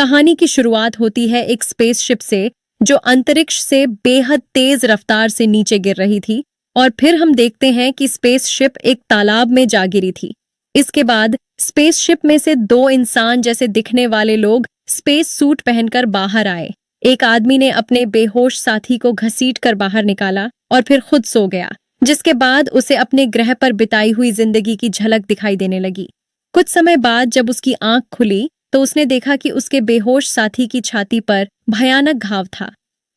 कहानी की शुरुआत होती है एक स्पेसशिप से जो अंतरिक्ष से बेहद तेज रफ्तार से नीचे गिर रही थी, और फिर हम देखते हैं कि स्पेसशिप एक तालाब में जा गिरी थी। इसके बाद स्पेसशिप में से दो इंसान जैसे दिखने वाले लोग स्पेस सूट पहनकर बाहर आए। एक आदमी ने अपने बेहोश साथी को घसीटकर बाहर निकाला और फिर खुद सो गया, जिसके बाद उसे अपने ग्रह पर बिताई हुई जिंदगी की झलक दिखाई देने लगी। कुछ समय बाद जब उसकी आंख खुली तो उसने देखा कि उसके बेहोश साथी की छाती पर भयानक घाव था,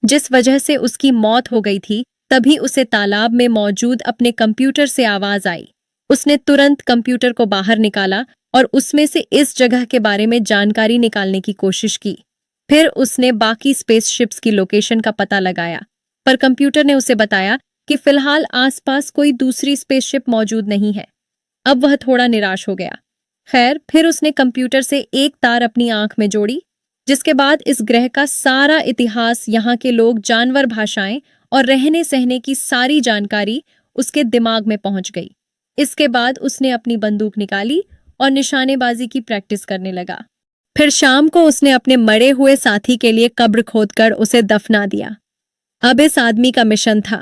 जिस वजह से उसकी मौत हो गई थी। तभी उसे तालाब में मौजूद अपने कंप्यूटर से आवाज आई। उसने तुरंत कंप्यूटर को बाहर निकाला और उसमें से इस जगह के बारे में जानकारी निकालने की कोशिश की। फिर उसने बाकी स्पेसशिप्स की लोकेशन का पता लगाया, पर कंप्यूटर ने उसे बताया कि फिलहाल आसपास कोई दूसरी स्पेसशिप मौजूद नहीं है। अब वह थोड़ा निराश हो गया। खैर, फिर उसने कंप्यूटर से एक तार अपनी आंख में जोड़ी, जिसके बाद इस ग्रह का सारा इतिहास, यहाँ के लोग, जानवर, भाषाएं और रहने सहने की सारी जानकारी उसके दिमाग में पहुंच गई। इसके बाद उसने अपनी बंदूक निकाली और निशानेबाजी की प्रैक्टिस करने लगा। फिर शाम को उसने अपने मरे हुए साथी के लिए कब्र खोदकर उसे दफना दिया। अब इस आदमी का मिशन था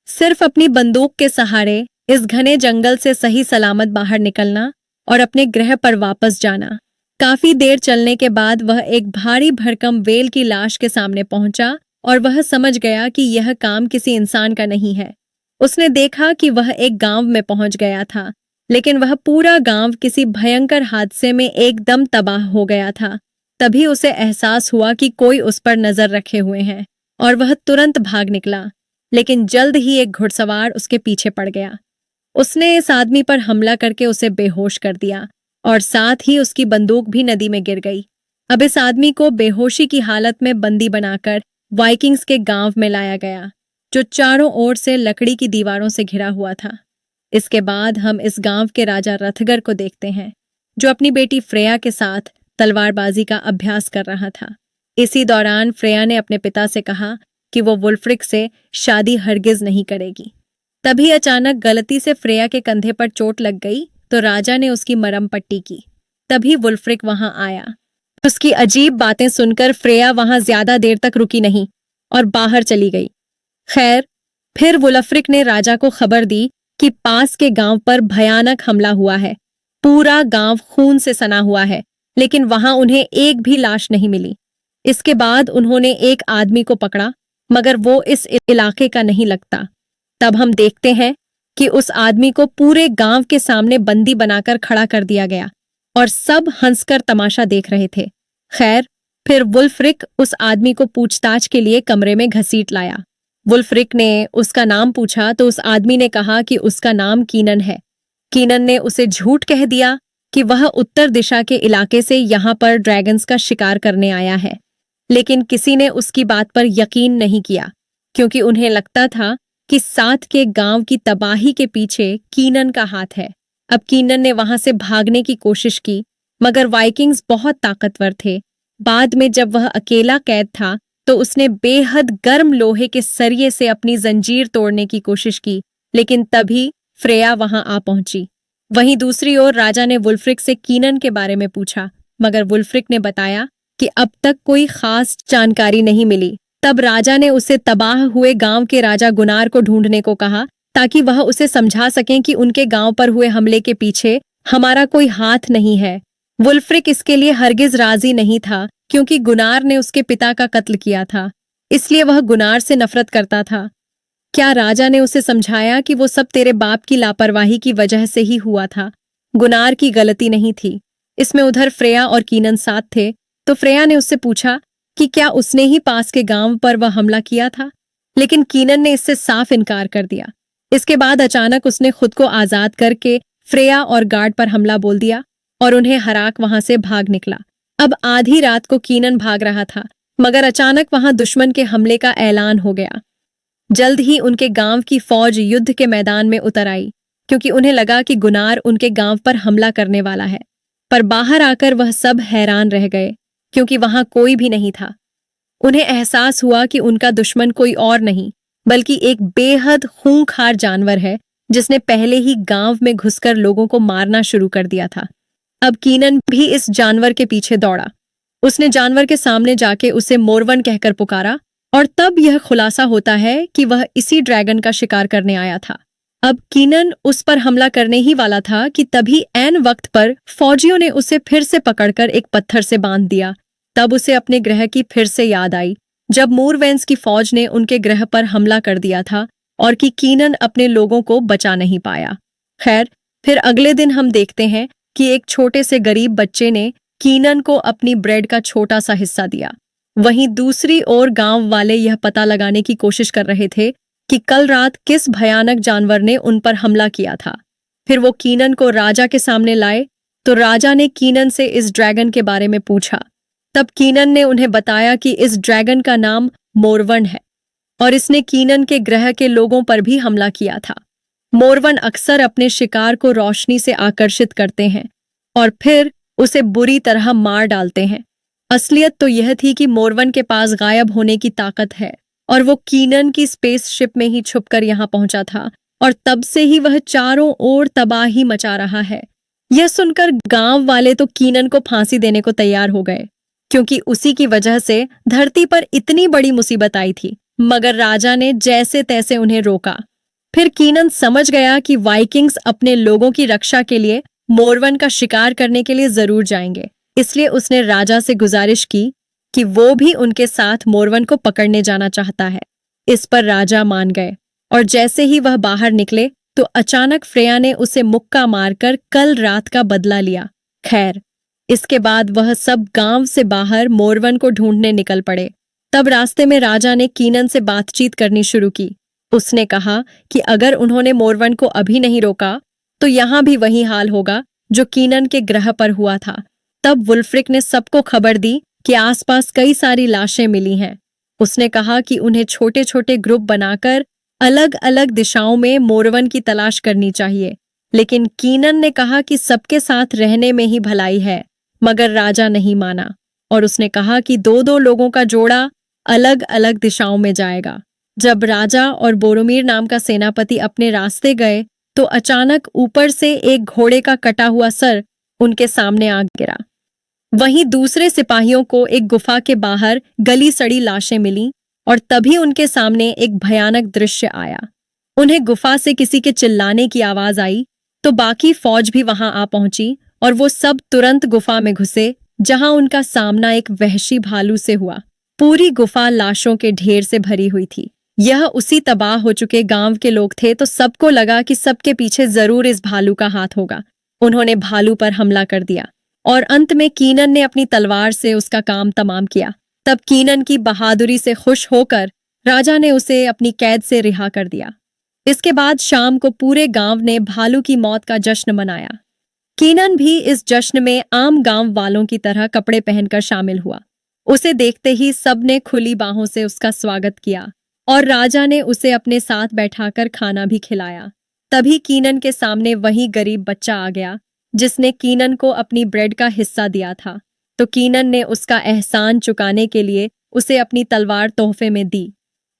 सिर्फ अपनी बंदूक के सहारे इस घने जंगल से सही सलामत बाहर निकलना और अपने ग्रह पर वापस जाना। काफी देर चलने के बाद वह एक भारी भरकम व्हेल की लाश के सामने पहुंचा और वह समझ गया कि यह काम किसी इंसान का नहीं है। उसने देखा कि वह एक गांव में पहुंच गया था, लेकिन वह पूरा गांव किसी भयंकर हादसे में एकदम तबाह हो गया था। तभी उसे एहसास हुआ कि कोई उस पर नजर रखे हुए हैं और वह तुरंत भाग निकला, लेकिन जल्द ही एक घुड़सवार उसके पीछे पड़ गया। उसने इस आदमी पर हमला करके उसे बेहोश कर दिया और साथ ही उसकी बंदूक भी नदी में गिर गई। अब इस आदमी को बेहोशी की हालत में बंदी बनाकर वाइकिंग्स के गांव में लाया गया, जो चारों ओर से लकड़ी की दीवारों से घिरा हुआ था। इसके बाद हम इस गांव के राजा रथगर को देखते हैं, जो अपनी बेटी फ्रेया के साथ तलवारबाजी का अभ्यास कर रहा था। इसी दौरान फ्रेया ने अपने पिता से कहा कि वो वुल्फ्रिक से शादी हरगिज नहीं करेगी। तभी अचानक गलती से फ्रेया के कंधे पर चोट लग गई तो राजा ने उसकी मरहम पट्टी की। तभी वुल्फ्रिक वहां आया। उसकी अजीब बातें सुनकर फ्रेया वहां ज्यादा देर तक रुकी नहीं और बाहर चली गई। खैर, फिर वुल्फ्रिक ने राजा को खबर दी कि पास के गांव पर भयानक हमला हुआ है। पूरा गांव खून से सना हुआ है, लेकिन वहां उन्हें एक भी लाश नहीं मिली। इसके बाद उन्होंने एक आदमी को पकड़ा, मगर वो इस इलाके का नहीं लगता। तब हम देखते हैं कि उस आदमी को पूरे गांव के सामने बंदी बनाकर खड़ा कर दिया गया और सब हंसकर तमाशा देख रहे थे। खैर, फिर वुल्फ्रिक उस आदमी को पूछताछ के लिए कमरे में घसीट लाया। वुल्फ्रिक ने उसका नाम पूछा तो उस आदमी ने कहा कि उसका नाम कीनन है। कीनन ने उसे झूठ कह दिया कि वह उत्तर दिशा के इलाके से यहाँ पर ड्रैगन्स का शिकार करने आया है, लेकिन किसी ने उसकी बात पर यकीन नहीं किया, क्योंकि उन्हें लगता था कि साथ के गांव की तबाही के पीछे कीनन का हाथ है। अब कीनन ने वहां से भागने की कोशिश की, मगर वाइकिंग्स बहुत ताकतवर थे। बाद में जब वह अकेला कैद था तो उसने बेहद गर्म लोहे के सरिये से अपनी जंजीर तोड़ने की कोशिश की, लेकिन तभी फ्रेया वहां आ पहुंची। वहीं दूसरी ओर राजा ने वुल्फ्रिक से कीनन के बारे में पूछा, मगर वुल्फ्रिक ने बताया कि अब तक कोई खास जानकारी नहीं मिली। तब राजा ने उसे तबाह हुए गांव के राजा गुनार को ढूंढने को कहा, ताकि वह उसे समझा सकें कि उनके गांव पर हुए हमले के पीछे हमारा कोई हाथ नहीं है। वुल्फ्रिक इसके लिए हरगिज राजी नहीं था, क्योंकि गुनार ने उसके पिता का कत्ल किया था, इसलिए वह गुनार से नफरत करता था। क्या राजा ने उसे समझाया कि वो सब तेरे बाप की लापरवाही की वजह से ही हुआ था, गुनार की गलती नहीं थी। इसमें उधर फ्रेया और कीनन साथ थे, तो फ्रेया ने उससे पूछा कि क्या उसने ही पास के गांव पर वह हमला किया था, लेकिन कीनन ने इससे साफ इनकार कर दिया। इसके बाद अचानक उसने खुद को आजाद करके फ्रेया और गार्ड पर हमला बोल दिया और उन्हें हराक वहां से भाग निकला। अब आधी रात को कीनन भाग रहा था, मगर अचानक वहां दुश्मन के हमले का ऐलान हो गया। जल्द ही उनके गांव की फौज युद्ध के मैदान में उतर आई, क्योंकि उन्हें लगा कि गुनार उनके गांव पर हमला करने वाला है। पर बाहर आकर वह सब हैरान रह गए, क्योंकि वहां कोई भी नहीं था। उन्हें एहसास हुआ कि उनका दुश्मन कोई और नहीं, बल्कि एक बेहद खूंखार जानवर है, जिसने पहले ही गांव में घुसकर लोगों को मारना शुरू कर दिया था। अब कीनन भी इस जानवर के पीछे दौड़ा। उसने जानवर के सामने जाके उसे मोरवन कहकर पुकारा और तब यह खुलासा होता है कि वह इसी ड्रैगन का शिकार करने आया था। अब कीनन उस पर हमला करने ही वाला था कि तभी ऐन वक्त पर फौजियों ने उसे फिर से पकड़कर एक पत्थर से बांध दिया। तब उसे अपने ग्रह की फिर से याद आई, जब मूरवेंस की फौज ने उनके ग्रह पर हमला कर दिया था और कि कीनन अपने लोगों को बचा नहीं पाया। खैर, फिर अगले दिन हम देखते हैं कि एक छोटे से गरीब बच्चे ने कीनन को अपनी ब्रेड का छोटा सा हिस्सा दिया। वहीं दूसरी ओर गांव वाले यह पता लगाने की कोशिश कर रहे थे कि कल रात किस भयानक जानवर ने उन पर हमला किया था। फिर वो कीनन को राजा के सामने लाए तो राजा ने कीनन से इस ड्रैगन के बारे में पूछा। तब कीनन ने उन्हें बताया कि इस ड्रैगन का नाम मोरवन है और इसने कीनन के ग्रह के लोगों पर भी हमला किया था। मोरवन अक्सर अपने शिकार को रोशनी से आकर्षित करते हैं और फिर उसे बुरी तरह मार डालते हैं। असलियत तो यह थी कि मोरवन के पास गायब होने की ताकत है और वो कीनन की स्पेसशिप में ही छुपकर यहाँ पहुंचा था और तब से ही वह चारों ओर तबाही मचा रहा है। यह सुनकर गांव वाले तो कीनन को फांसी देने को तैयार हो गए, क्योंकि उसी की वजह से धरती पर इतनी बड़ी मुसीबत आई थी। मगर राजा ने जैसे तैसे उन्हें रोका। फिर कीनन समझ गया कि वाइकिंग्स अपने लोगों की रक्षा के लिए मोरवन का शिकार करने के लिए जरूर जाएंगे, इसलिए उसने राजा से गुजारिश की कि वो भी उनके साथ मोरवन को पकड़ने जाना चाहता है। इस पर राजा मान गए और जैसे ही वह बाहर निकले तो अचानक फ्रेया ने उसे मुक्का मारकर कल रात का बदला लिया। खैर, इसके बाद वह सब गांव से बाहर मोरवन को ढूंढने निकल पड़े। तब रास्ते में राजा ने कीनन से बातचीत करनी शुरू की। उसने कहा कि अगर उन्होंने मोरवन को अभी नहीं रोका तो यहां भी वही हाल होगा जो कीनन के ग्रह पर हुआ था। तब वुल्फ्रिक ने सबको खबर दी कि आसपास कई सारी लाशें मिली हैं। उसने कहा कि उन्हें छोटे छोटे ग्रुप बनाकर अलग अलग दिशाओं में मोरवन की तलाश करनी चाहिए, लेकिन कीनन ने कहा कि सबके साथ रहने में ही भलाई है। मगर राजा नहीं माना और उसने कहा कि दो दो लोगों का जोड़ा अलग अलग दिशाओं में जाएगा। जब राजा और बोरोमीर नाम का सेनापति अपने रास्ते गए तो अचानक ऊपर से एक घोड़े का कटा हुआ सर उनके सामने आ गिरा। वहीं दूसरे सिपाहियों को एक गुफा के बाहर गली सड़ी लाशें मिलीं और तभी उनके सामने एक भयानक दृश्य आया। उन्हें गुफा से किसी के चिल्लाने की आवाज आई तो बाकी फौज भी वहां आ पहुंची और वो सब तुरंत गुफा में घुसे, जहां उनका सामना एक वहशी भालू से हुआ। पूरी गुफा लाशों के ढेर से भरी हुई थी। यह उसी तबाह हो चुके गांव के लोग थे तो सबको लगा कि सबके पीछे जरूर इस भालू का हाथ होगा। उन्होंने भालू पर हमला कर दिया और अंत में कीनन ने अपनी तलवार से उसका काम तमाम किया। तब कीनन की बहादुरी से खुश होकर राजा ने उसे अपनी कैद से रिहा कर दिया। इसके बाद शाम को पूरे गांव ने भालू की मौत का जश्न मनाया। कीनन भी इस जश्न में आम गांव वालों की तरह कपड़े पहनकर शामिल हुआ। उसे देखते ही सबने खुली बाहों से उसका स्वागत किया और राजा ने उसे अपने साथ बैठाकर खाना भी खिलाया। तभी कीनन के सामने वही गरीब बच्चा आ गया जिसने कीनन को अपनी ब्रेड का हिस्सा दिया था। तो कीनन ने उसका एहसान चुकाने के लिए उसे अपनी तलवार तोहफे में दी।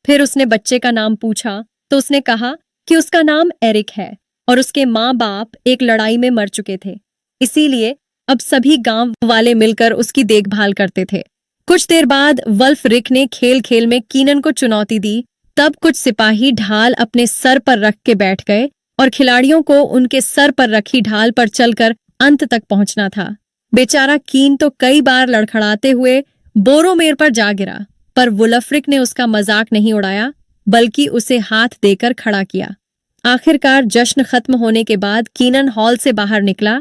फिर उसने बच्चे का नाम पूछा तो उसने कहा कि उसका नाम एरिक है और उसके माँ बाप एक लड़ाई में मर चुके थे, इसीलिए अब सभी गांव वाले मिलकर उसकी देखभाल करते थे। कुछ देर बाद वल्फरिक ने खेल खेल में कीनन को चुनौती दी। तब कुछ सिपाही ढाल अपने सर पर रख के बैठ गए और खिलाड़ियों को उनके सर पर रखी ढाल पर चलकर अंत तक पहुंचना था। बेचारा कीन तो कई बार लड़खड़ाते हुए बोरोमेर पर जा गिरा, पर वुल्फ्रिक ने उसका मजाक नहीं उड़ाया बल्कि उसे हाथ देकर खड़ा किया। आखिरकार जश्न खत्म होने के बाद कीनन हॉल से बाहर निकला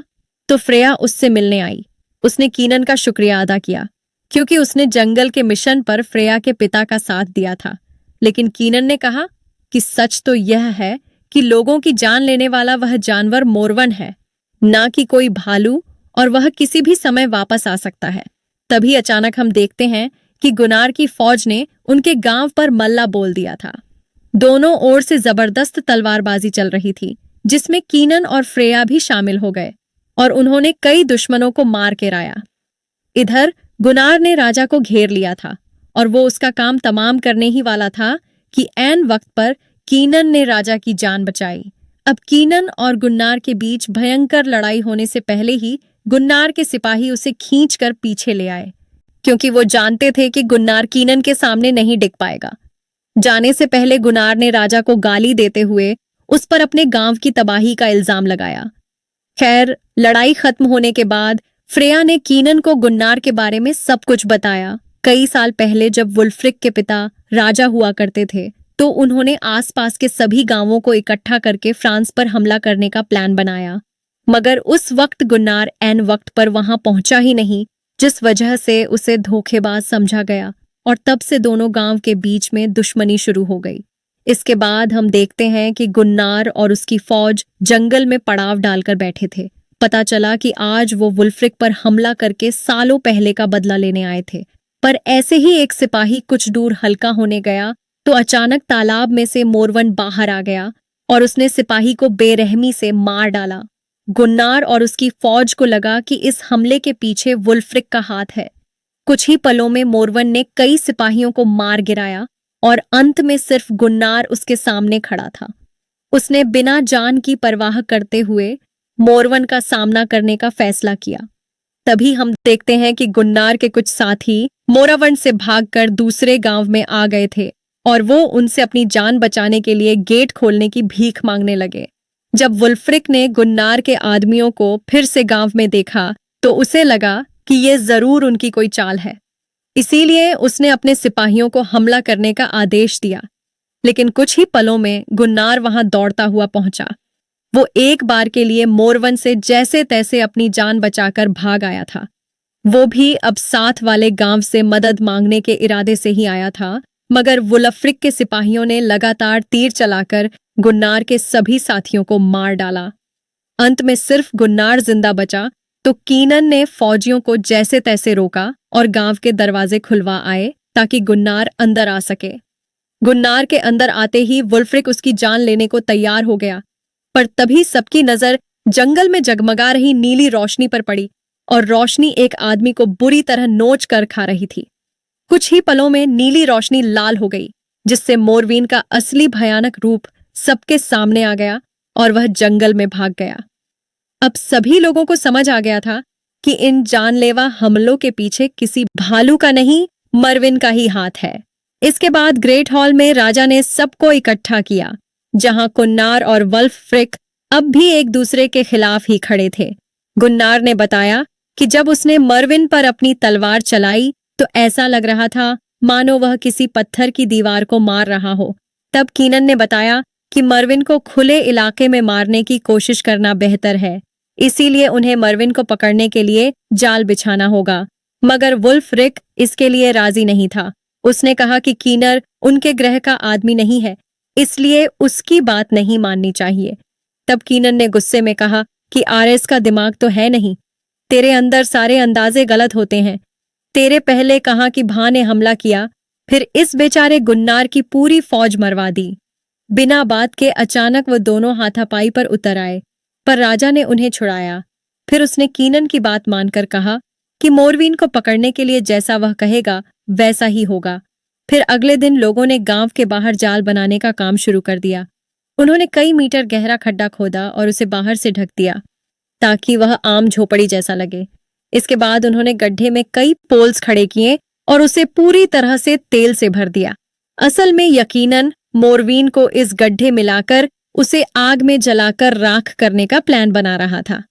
तो फ्रेया उससे मिलने आई। उसने कीनन का शुक्रिया अदा किया क्योंकि उसने जंगल के मिशन पर फ्रेया के पिता का साथ दिया था। लेकिन कीनन ने कहा कि सच तो यह है कि लोगों की जान लेने वाला वह जानवर मोरवन है, ना कि कोई भालू, और वह किसी भी समय वापस आ सकता है। तभी अचानक हम देखते हैं कि गुनार की फौज ने उनके गांव पर मल्ला बोल दिया था। दोनों ओर से जबरदस्त तलवारबाजी चल रही थी, जिसमें कीनन और फ्रेया भी शामिल हो गए और उन्होंने कई दुश्मनों को मार गिराया। इधर गुनार ने राजा को घेर लिया था और वो उसका काम तमाम करने ही वाला था कि ऐन वक्त पर कीनन ने राजा की जान बचाई। अब कीनन और गुन्नार के बीच भयंकर लड़ाई होने से पहले ही गुन्नार के सिपाही उसे खींचकर पीछे ले आए। क्योंकि वो जानते थे कि गुन्नार कीनन के सामने नहीं टिक पाएगा। जाने से पहले गुन्नार ने राजा को गाली देते हुए उस पर अपने गांव की तबाही का इल्जाम लगाया। खैर, लड़ाई खत्म होने के बाद फ्रेया ने कीनन को गुन्नार के बारे में सब कुछ बताया। कई साल पहले जब वुल्फ्रिक के पिता राजा हुआ करते थे, तो उन्होंने आसपास के सभी गांवों को इकट्ठा करके फ्रांस पर हमला करने का प्लान बनाया। मगर उस वक्त गुन्नार ऐन वक्त पर वहां पहुंचा ही नहीं, जिस वजह से उसे धोखेबाज समझा गया और तब से दोनों गांव के बीच में दुश्मनी शुरू हो गई। इसके बाद हम देखते हैं कि गुन्नार और उसकी फौज जंगल में पड़ाव डालकर बैठे थे। पता चला कि आज वो वुल्फ्रिक पर हमला करके सालों पहले का बदला लेने आए थे। पर ऐसे ही एक सिपाही कुछ दूर हल्का होने गया तो अचानक तालाब में से मोरवन बाहर आ गया और उसने सिपाही को बेरहमी से मार डाला। गुन्नार और उसकी फौज को लगा कि इस हमले के पीछे वुल्फ्रिक का हाथ है। कुछ ही पलों में मोरवन ने कई सिपाहियों को मार गिराया और अंत में सिर्फ गुन्नार उसके सामने खड़ा था। उसने बिना जान की परवाह करते हुए मोरवन का सामना करने का फैसला किया। तभी हम देखते हैं कि गुन्नार के कुछ साथी मोरावन से भागकर दूसरे गांव में आ गए थे और वो उनसे अपनी जान बचाने के लिए गेट खोलने की भीख मांगने लगे। जब वुल्फ्रिक ने गुन्नार के आदमियों को फिर से गांव में देखा तो उसे लगा कि ये जरूर उनकी कोई चाल है। इसीलिए उसने अपने सिपाहियों को हमला करने का आदेश दिया। लेकिन कुछ ही पलों में गुन्नार वहां दौड़ता हुआ पहुंचा। वो एक बार के लिए मोरवन से जैसे तैसे अपनी जान बचाकर भाग आया था। वो भी अब साथ वाले गांव से मदद मांगने के इरादे से ही आया था, मगर वुल्फ्रिक के सिपाहियों ने लगातार तीर चलाकर गुन्नार के सभी साथियों को मार डाला। अंत में सिर्फ गुन्नार जिंदा बचा तो कीनन ने फौजियों को जैसे तैसे रोका और गांव के दरवाजे खुलवा आए ताकि गुन्नार अंदर आ सके। गुन्नार के अंदर आते ही वुल्फ्रिक उसकी जान लेने को तैयार हो गया, पर तभी सबकी नजर जंगल में जगमगा रही नीली रोशनी पर पड़ी और रोशनी एक आदमी को बुरी तरह नोच कर खा रही थी। कुछ ही पलों में नीली रोशनी लाल हो गई, जिससे मोरवीन का असली भयानक रूप सबके सामने आ गया और वह जंगल में भाग गया। अब सभी लोगों को समझ आ गया था कि इन जानलेवा हमलों के पीछे किसी भालू का नहीं, मरविन का ही हाथ है। इसके बाद ग्रेट हॉल में राजा ने सबको इकट्ठा किया, जहां गुन्नार और वुल्फ्रिक अब भी एक दूसरे के खिलाफ ही खड़े थे। गुन्नार ने बताया कि जब उसने मरविन पर अपनी तलवार चलाई तो ऐसा लग रहा था मानो वह किसी पत्थर की दीवार को मार रहा हो। तब कीनन ने बताया कि मरविन को खुले इलाके में मारने की कोशिश करना बेहतर है, इसीलिए उन्हें मरविन को पकड़ने के लिए जाल बिछाना होगा। मगर वुल्फ्रिक इसके लिए राजी नहीं था। उसने कहा कि कीनर उनके ग्रह का आदमी नहीं है, इसलिए उसकी बात नहीं माननी चाहिए। तब कीनन ने गुस्से में कहा कि आरएस का दिमाग तो है नहीं, तेरे अंदर सारे अंदाजे गलत होते हैं। तेरे पहले कहा कि भा ने हमला किया, फिर इस बेचारे गुन्नार की पूरी फौज मरवा दी। बिना बात के अचानक वो दोनों हाथापाई पर उतर आए, पर राजा ने उन्हें छुड़ाया। फिर उसने कीनन की बात मानकर कहा कि मोरवीन को पकड़ने के लिए जैसा वह कहेगा वैसा ही होगा। फिर अगले दिन लोगों ने गांव के बाहर जाल बनाने का काम शुरू कर दिया। उन्होंने कई मीटर गहरा खड्डा खोदा और उसे बाहर से ढक दिया ताकि वह आम झोपड़ी जैसा लगे। इसके बाद उन्होंने गड्ढे में कई पोल्स खड़े किए और उसे पूरी तरह से तेल से भर दिया। असल में यकीनन मोरवीन को इस गड्ढे मिलाकर उसे आग में जलाकर राख करने का प्लान बना रहा था।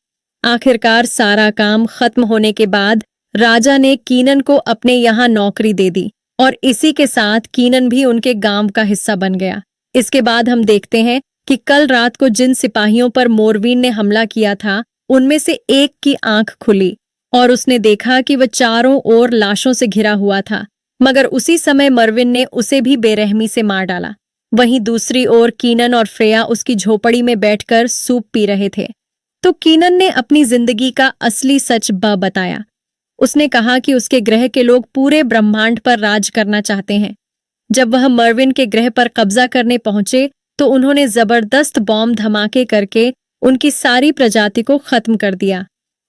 आखिरकार सारा काम खत्म होने के बाद राजा ने कीनन को अपने यहाँ नौकरी दे दी और इसी के साथ कीनन भी उनके गांव का हिस्सा बन गया। इसके बाद हम देखते हैं कि कल रात को जिन सिपाहियों पर मोरवीन ने हमला किया था, उनमें से एक की आंख खुली और उसने देखा कि वह चारों ओर लाशों से घिरा हुआ था। मगर उसी समय मरविन ने उसे भी बेरहमी से मार डाला। वहीं दूसरी ओर कीनन और फ्रेया उसकी झोपड़ी में बैठकर सूप पी रहे थे। तो कीनन ने अपनी जिंदगी का असली सच बताया। उसने कहा कि उसके ग्रह के लोग पूरे ब्रह्मांड पर राज करना चाहते हैं। जब वह मरविन के ग्रह पर कब्जा करने पहुंचे तो उन्होंने जबरदस्त बॉम्ब धमाके करके उनकी सारी प्रजाति को खत्म कर दिया।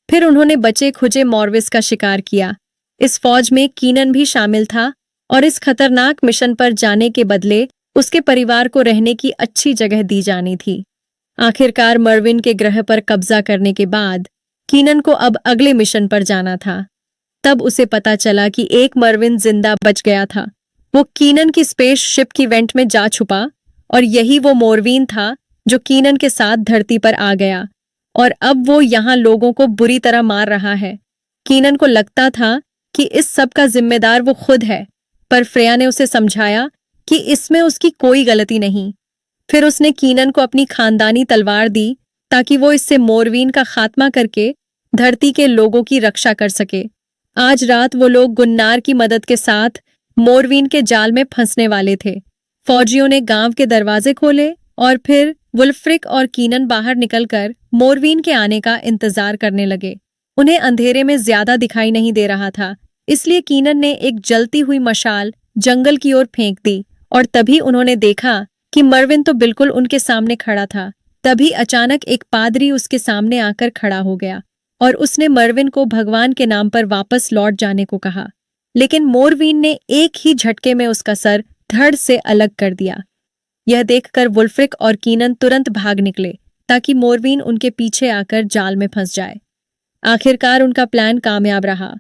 फिर उन्होंने बचे खुचे मॉर्विस का शिकार किया। इस फौज में कीनन भी शामिल था और इस खतरनाक मिशन पर जाने के बदले उसके परिवार को रहने की अच्छी जगह दी जानी थी। आखिरकार मरविन के ग्रह पर कब्जा करने के बाद कीनन को अब अगले मिशन पर जाना था। तब उसे पता चला कि एक मरविन जिंदा बच गया था। वो कीनन की स्पेस शिप की वेंट में जा छुपा और यही वो मोरवीन था जो कीनन के साथ धरती पर आ गया और अब वो यहाँ लोगों को बुरी तरह मार रहा है। कीनन को लगता था कि इस सब का जिम्मेदार वो खुद है, पर फ्रेया ने उसे समझाया कि इसमें उसकी कोई गलती नहीं। फिर उसने कीनन को अपनी खानदानी तलवार दी ताकि वो इससे मोरवीन का खात्मा करके धरती के लोगों की रक्षा कर सके। आज रात वो लोग गुन्नार की मदद के साथ मोरवीन के जाल में फंसने वाले थे। फौजियों ने गांव के दरवाजे खोले और फिर वुल्फ्रिक और कीनन बाहर निकलकर मोरवीन के आने का इंतजार करने लगे। उन्हें अंधेरे में ज्यादा दिखाई नहीं दे रहा था, इसलिए कीनन ने एक जलती हुई मशाल जंगल की ओर फेंक दी और तभी उन्होंने देखा कि मरविन तो बिल्कुल उनके सामने खड़ा था। तभी अचानक एक पादरी उसके सामने आकर खड़ा हो गया और उसने मरविन को भगवान के नाम पर वापस लौट जाने को कहा, लेकिन मोरवीन ने एक ही झटके में उसका सर धड़ से अलग कर दिया। यह देखकर वुल्फ्रिक और कीनन तुरंत भाग निकले ताकि मोरवीन उनके पीछे आकर जाल में फंस जाए। आखिरकार उनका प्लान कामयाब रहा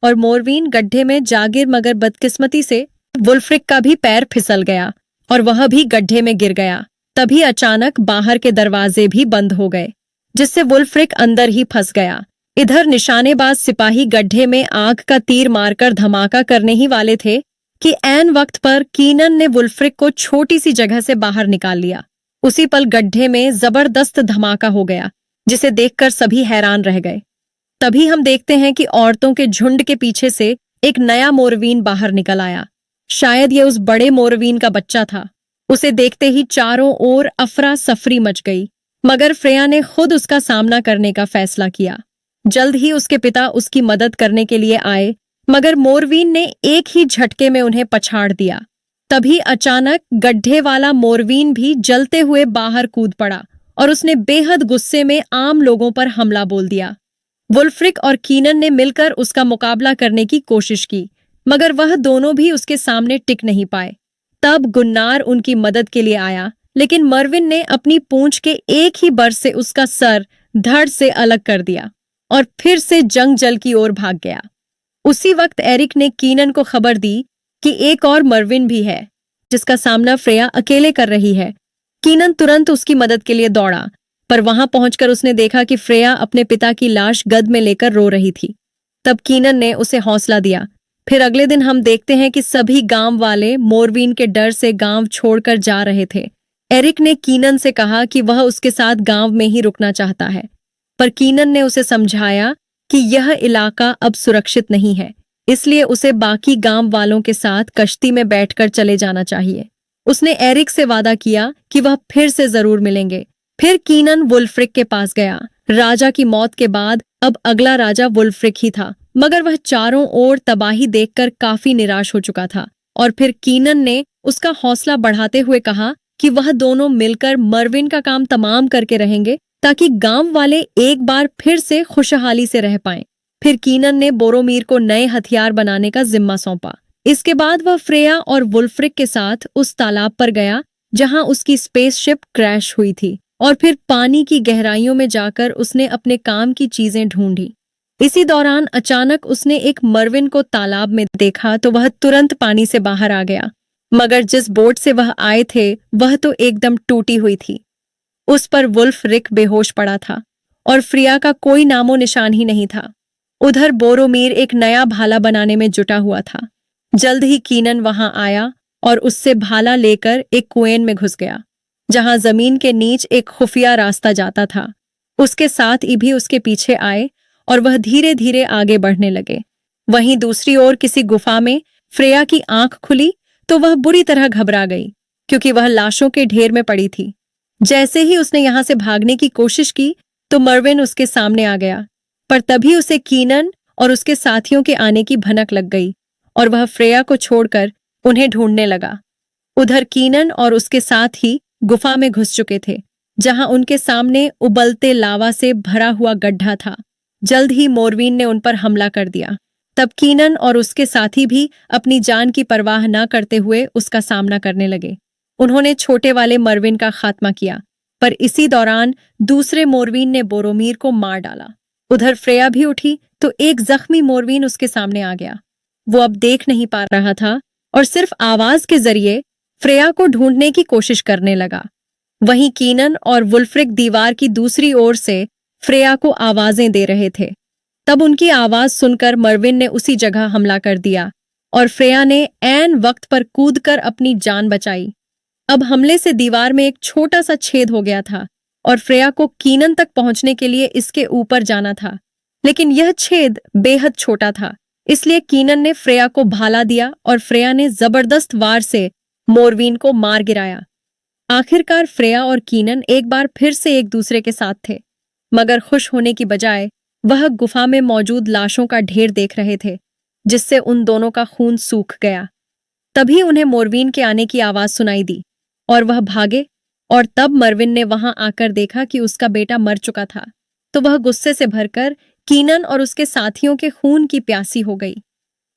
और मोरवीन गड्ढे में जा गिर, मगर बदकिस्मती से वुल्फ्रिक का भी पैर फिसल गया और वह भी गड्ढे में गिर गया। तभी अचानक बाहर के दरवाजे भी बंद हो गए, जिससे वुल्फ्रिक अंदर ही फंस गया। इधर निशानेबाज सिपाही गड्ढे में आग का तीर मारकर धमाका करने ही वाले थे कि ऐन वक्त पर कीनन ने वुल्फ्रिक को छोटी सी जगह से बाहर निकाल लिया। उसी पल गड्ढे में जबरदस्त धमाका हो गया, जिसे देखकर सभी हैरान रह गए। तभी हम देखते हैं कि औरतों के झुंड के पीछे से एक नया मोरवीन बाहर निकल आया। शायद यह उस बड़े मोरवीन का बच्चा था। उसे देखते ही चारों ओर अफरा सफरी मच गई, मगर फ्रेया ने खुद उसका सामना करने का फैसला किया। जल्द ही उसके पिता उसकी मदद करने के लिए आए, मगर मोरवीन ने एक ही झटके में उन्हें पछाड़ दिया। तभी अचानक गड्ढे वाला मोरवीन भी जलते हुए बाहर कूद पड़ा और उसने बेहद गुस्से में आम लोगों पर हमला बोल दिया। वुल्फ्रिक और कीनन ने मिलकर उसका मुकाबला करने की कोशिश की, मगर वह दोनों भी उसके सामने टिक नहीं पाए। तब गुन्नार उनकी मदद के लिए आया, लेकिन मरविन ने अपनी पूंछ के एक ही बर से उसका सर धड़ से अलग कर दिया और फिर से जंग जल की ओर भाग गया। उसी वक्त एरिक ने कीनन को खबर दी कि एक और मरविन भी है, जिसका सामना फ्रेया अकेले कर रही है। कीनन तुरंत उसकी मदद के लिए दौड़ा, पर वहां पहुंचकर उसने देखा कि फ्रेया अपने पिता की लाश गद में लेकर रो रही थी। तब कीनन ने उसे हौसला दिया। फिर अगले दिन हम देखते हैं कि सभी गांव वाले मोरवीन के डर से गांव छोड़कर जा रहे थे। एरिक ने कीनन से कहा कि वह उसके साथ गांव में ही रुकना चाहता है, पर कीनन ने उसे समझाया कि यह इलाका अब सुरक्षित नहीं है, इसलिए उसे बाकी गांव वालों के साथ कश्ती में बैठकर चले जाना चाहिए। उसने एरिक से वादा किया कि वह फिर से जरूर मिलेंगे। फिर कीनन वुल्फ्रिक के पास गया। राजा की मौत के बाद अब अगला राजा वुल्फ्रिक ही था, मगर वह चारों ओर तबाही देखकर काफी निराश हो चुका था। और फिर कीनन ने उसका हौसला बढ़ाते हुए कहा कि वह दोनों मिलकर मरविन का काम तमाम करके रहेंगे ताकि गांव वाले एक बार फिर से खुशहाली से रह पाएं। फिर कीनन ने बोरोमीर को नए हथियार बनाने का जिम्मा सौंपा। इसके बाद वह फ्रेया और वुल्फ्रिक के साथ उस तालाब पर गया जहां उसकी स्पेसशिप क्रैश हुई थी, और फिर पानी की गहराइयों में जाकर उसने अपने काम की चीजें ढूंढी। इसी दौरान अचानक उसने एक मरविन को तालाब में देखा तो वह तुरंत पानी से बाहर आ गया, मगर जिस बोट से वह आए थे वह तो एकदम टूटी हुई थी। उस पर वुल्फ्रिक बेहोश पड़ा था और फ्रिया का कोई नामो निशान ही नहीं था। उधर बोरोमीर एक नया भाला बनाने में जुटा हुआ था। जल्द ही कीनन वहां आया और उससे भाला लेकर एक कुएं में घुस गया, जहां जमीन के नीच एक खुफिया रास्ता जाता था। उसके साथ ही भी उसके पीछे आए और वह धीरे धीरे आगे बढ़ने लगे। वहीं दूसरी ओर किसी गुफा में फ्रेया की आंख खुली तो वह बुरी तरह घबरा गई, क्योंकि वह लाशों के ढेर में पड़ी थी। जैसे ही उसने यहां से भागने की कोशिश की तो मरविन उसके सामने आ गया, पर तभी उसे कीनन और उसके साथियों के आने की भनक लग गई और वह फ्रेया को छोड़कर उन्हें ढूंढने लगा। उधर कीनन और उसके साथ ही गुफा में घुस चुके थे, जहां उनके सामने उबलते लावा से भरा हुआ गड्ढा था। जल्द ही मोरवीन ने उन पर हमला कर दिया। तब कीनन और उसके साथी भी अपनी जान की परवाह न करते हुए उसका सामना करने लगे। उन्होंने छोटे वाले मरविन का खात्मा किया, पर इसी दौरान दूसरे मोरवीन ने बोरोमीर को मार डाला। उधर फ्रेया भी उठी तो एक जख्मी मोरवीन उसके सामने आ गया। वो अब देख नहीं पा रहा था और सिर्फ आवाज के जरिए फ्रेया को ढूंढने की कोशिश करने लगा। वहीं कीनन और वुल्फ्रिक दीवार की दूसरी ओर से फ्रेया को आवाजें दे रहे थे। तब उनकी आवाज सुनकर मरविन ने उसी जगह हमला कर दिया और फ्रेया ने ऐन वक्त पर कूदकर अपनी जान बचाई। अब हमले से दीवार में एक छोटा सा छेद हो गया था और फ्रेया को कीनन तक पहुंचने के लिए इसके ऊपर जाना था, लेकिन यह छेद बेहद छोटा था, इसलिए कीनन ने फ्रेया को भाला दिया और फ्रेया ने जबरदस्त वार से मोरवीन को मार गिराया। आखिरकार फ्रेया और कीनन एक बार फिर से एक दूसरे के साथ थे, मगर खुश होने की बजाय वह गुफा में मौजूद लाशों का ढेर देख रहे थे, जिससे उन दोनों का खून सूख गया। तभी उन्हें मोरवीन के आने की आवाज सुनाई दी और वह भागे, और तब मरविन ने वहां आकर देखा कि उसका बेटा मर चुका था, तो वह गुस्से से भरकर कीनन और उसके साथियों के खून की प्यासी हो गई।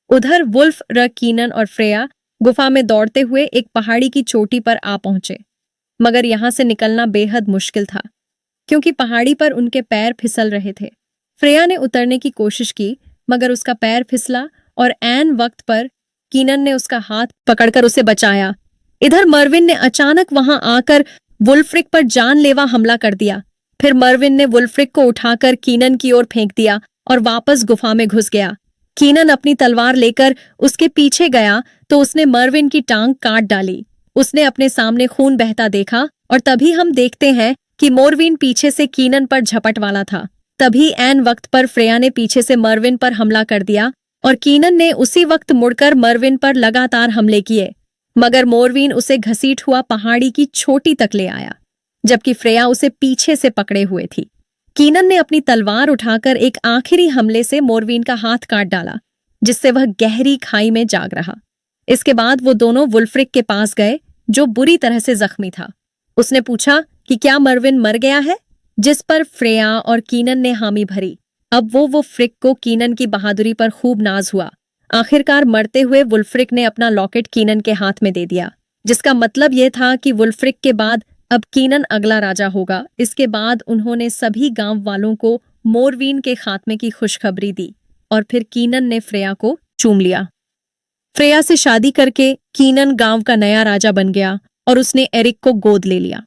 उधर वुल्फ कीनन और फ्रेया गुफा में दौड़ते हुए एक पहाड़ी की चोटी पर आ पहुंचे, मगर यहां से निकलना बेहद मुश्किल था क्योंकि पहाड़ी पर उनके पैर फिसल रहे थे। फ्रेया ने उतरने की कोशिश की, मगर उसका पैर फिसला और ऐन वक्त पर कीनन ने उसका हाथ पकड़कर उसे बचाया। इधर मरविन ने अचानक वहां आकर वुल्फ्रिक पर जानलेवा हमला कर दिया। फिर मरविन ने वुल्फ्रिक को उठाकर कीनन की ओर फेंक दिया और वापस गुफा में घुस गया। कीनन अपनी तलवार लेकर उसके पीछे गया तो उसने मरविन की टांग काट डाली। उसने अपने सामने खून बहता देखा और तभी हम देखते हैं कि मोरविन पीछे से कीनन पर झपट वाला था। तभी ऐन वक्त पर फ्रेया ने पीछे से मरविन पर हमला कर दिया और कीनन ने उसी वक्त मुड़कर मरविन पर लगातार हमले किए, मगर मोरविन उसे घसीट हुआ पहाड़ी की चोटी तक ले आया, जबकि फ्रेया उसे पीछे से पकड़े हुए थी। कीनन ने अपनी तलवार उठाकर एक आखिरी हमले से मोरविन का हाथ काट डाला, जिससे वह गहरी खाई में जाग रहा। इसके बाद वो दोनों वुल्फ्रिक के पास गए, जो बुरी तरह से जख्मी था। उसने पूछा कि क्या मरविन मर गया है, जिस पर फ्रेया और कीनन ने हामी भरी। अब वो फ्रिक को कीनन की बहादुरी पर खूब नाज हुआ। आखिरकार मरते हुए वुल्फ्रिक ने अपना लॉकेट कीनन के हाथ में दे दिया, जिसका मतलब यह था कि वुल्फ्रिक के बाद अब कीनन अगला राजा होगा। इसके बाद उन्होंने सभी गांव वालों को मोरवीन के खात्मे की खुशखबरी दी और फिर कीनन ने फ्रेया को चूम लिया। फ्रेया से शादी करके कीनन गांव का नया राजा बन गया और उसने एरिक को गोद ले लिया।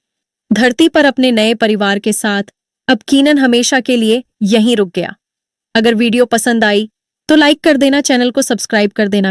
धरती पर अपने नए परिवार के साथ अब कीनन हमेशा के लिए यहीं रुक गया। अगर वीडियो पसंद आई तो लाइक कर देना, चैनल को सब्सक्राइब कर देना।